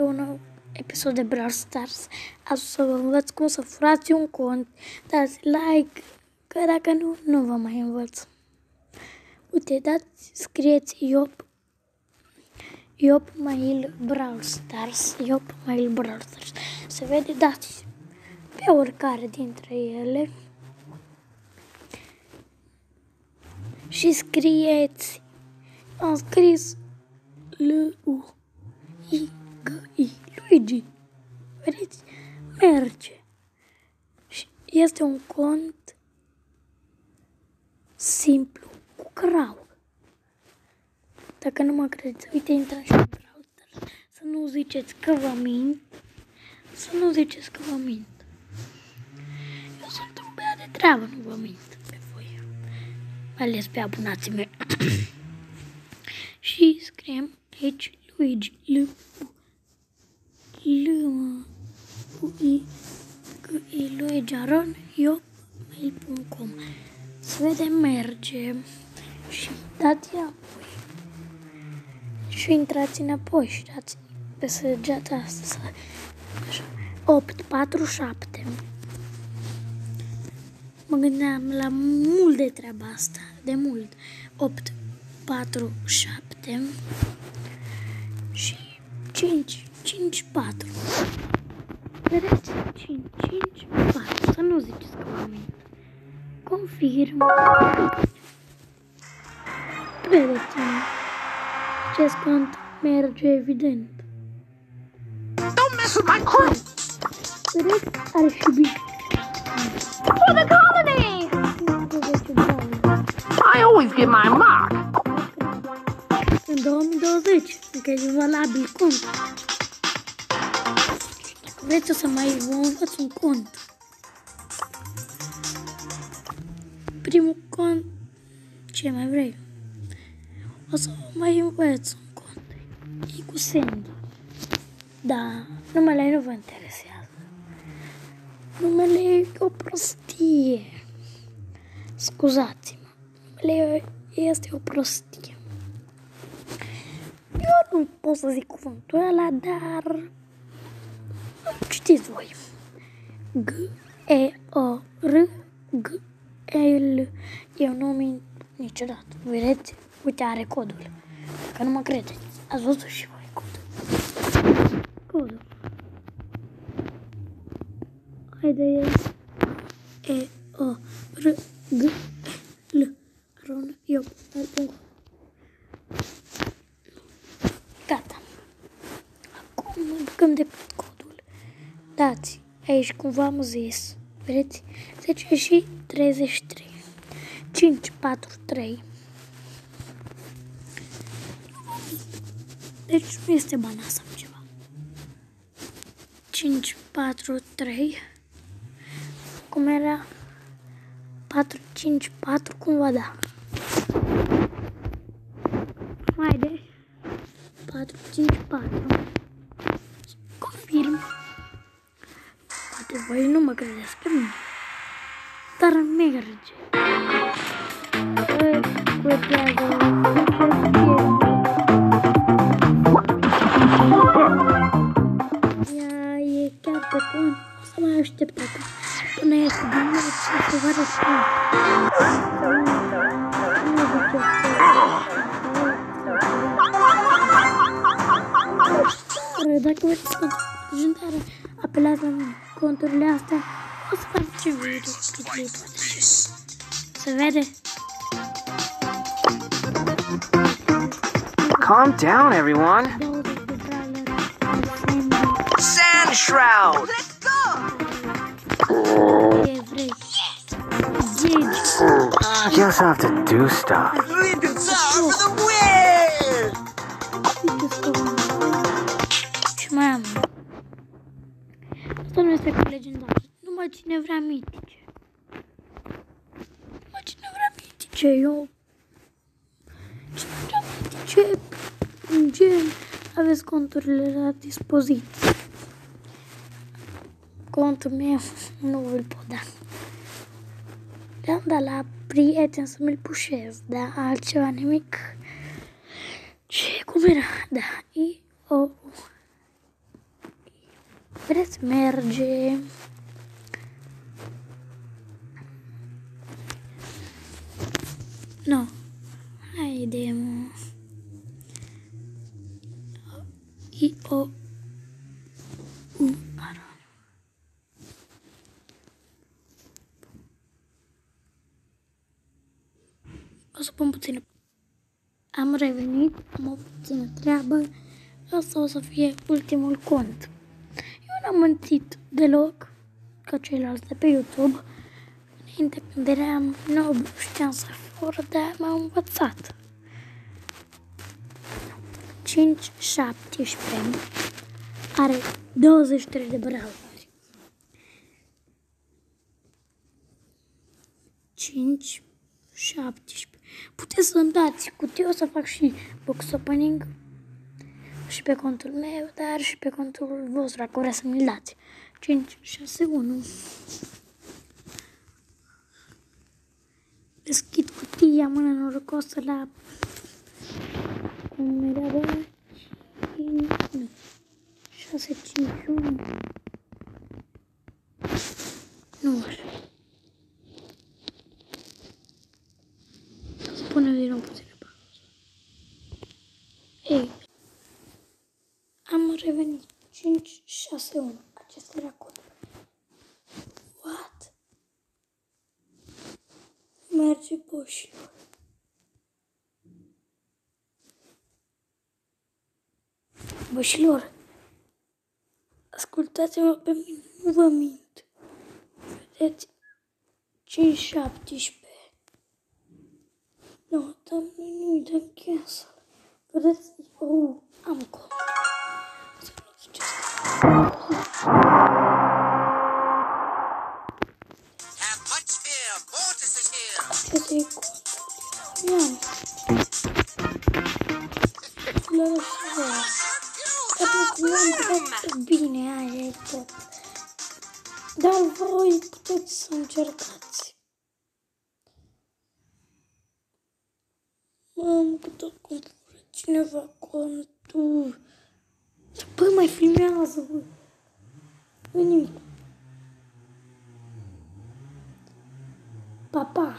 Un nou episod de Brawl Stars. Azi o să vă învăț cum să furați un cont. Dați like, că dacă nu vă mai învăț. Uite, scrieți Iopmail Brawl Stars. Iopmail Brawl Stars. Se vede, dați pe oricare dintre ele. Și scrieți. Am scris Luigi. Vedeți? Merge. Și este un cont simplu, cu crowd. Dacă nu mă credeți, uite, intrați și în Brawl Stars. Să nu ziceți că vă mint. Eu sunt un băiat de treabă, nu vă mint pe voi. Mai ales pe abonații mei. Și scriem aici Luigi. Luigi Aron, Iopmail.com. Se vede, merge. Și dați apoi. Și intrați înapoi și dați pe săgeata asta. Așa. 8, 4, 7. Mă gândeam la mult de treaba asta. De mult. 8, 4, 7. Și 5, 4. Vedeți? 5, 4. Să nu ziceți că vă mint. Confirm. Credeți-mă. Acest cont merge evident. Don't mess with my crew! Vedeți? Are și bine. For the colony! I always get my mark. În 2020, încă e valabil cont. Dacă vreți, o să mai vă învăț un cont. Primul cont, ce mai vrei? O să vă mai învăț un cont. E cu Sandy. Da, numele nu vă interesează. Numele e o prostie. Scuzați-mă. Numele este o prostie. Eu nu pot să zic cuvântul ăla, dar știți voi. G-E-O-R-G-L. Eu nu mint niciodată. Vedeți? Uite, are codul. Dacă nu mă credeți, ați văzut și voi codul. Haide, E-O-R-G-L. Aron, Iopmail.com. Gata. Acum mă bucăm de codul. Dați aici, cum v-am zis. Vedeți? 10 și 33. 5, 4, 3. Deci nu este bana sau ceva. 5, 4, 3. Cum era? 4, 5, 4, cumva da. Haide. 4, 5, 4. Confirm. Poate voi nu mă credeți pe mine. Dar merge. Ea e chiar pe cont. O să mai aștept până este bine și să vă răspund. Dacă vreți să prezentare, apelați la conturile astea, o să facem video cât le poate. Se vede? Calm down, everyone. Sand Shroud! Let's go! Ce vrei? Gigi. Just have to do stuff. Lincoln's for the win! Și mai am. Asta nu este cu legendar. Numai cine vrea mitice. Eu... Cine vrea mitice, în gen, aveți conturile la dispoziție. Contul meu nu îl pot da. Le-am dat la prieteni să mi-l pușez, dar altceva nimic. Ce, cum era? Da, Vedeți, merge. No. Haide, mă. I-O U-R. O să pun puțină. Am revenit, am o puțină treabă. Asta o să fie ultimul cont. Eu n-am mântit deloc ca ceilalți de pe YouTube. Înainte, când eram nou, știam să fură, dar m-am învățat. 5-17 are 23 de browseri. 5-17. Puteți să-mi dați cutii, o să fac și box opening și pe contul meu, dar și pe contul vostru, dacă vreți să mi-l dați. 5-6-1. Deschid cutia, mână norocoasă la... Cum era, bă? 6-5-1. Nu așa. Spune din nou puțin pe ei. Am revenit. 5-6-1. Acesta era codul. What? Merge boșilor. Boșilor, ascultați-mă pe mine, nu vă mint. Vedeți? 5-17. Nu, doamne, nu-i dăm cancel. Vedeți? Am cont. Să nu ziceți. Have much fear. Mortis is here. Acesta e contul. Ia-mi. La răsăvăr. Pentru că nu am putut bine, aia e tot. Dar voi puteți să încercați. Mamă, că tot cum fură cineva contul. Bă, mai filmează, bă. Nu nimic. Pa, pa.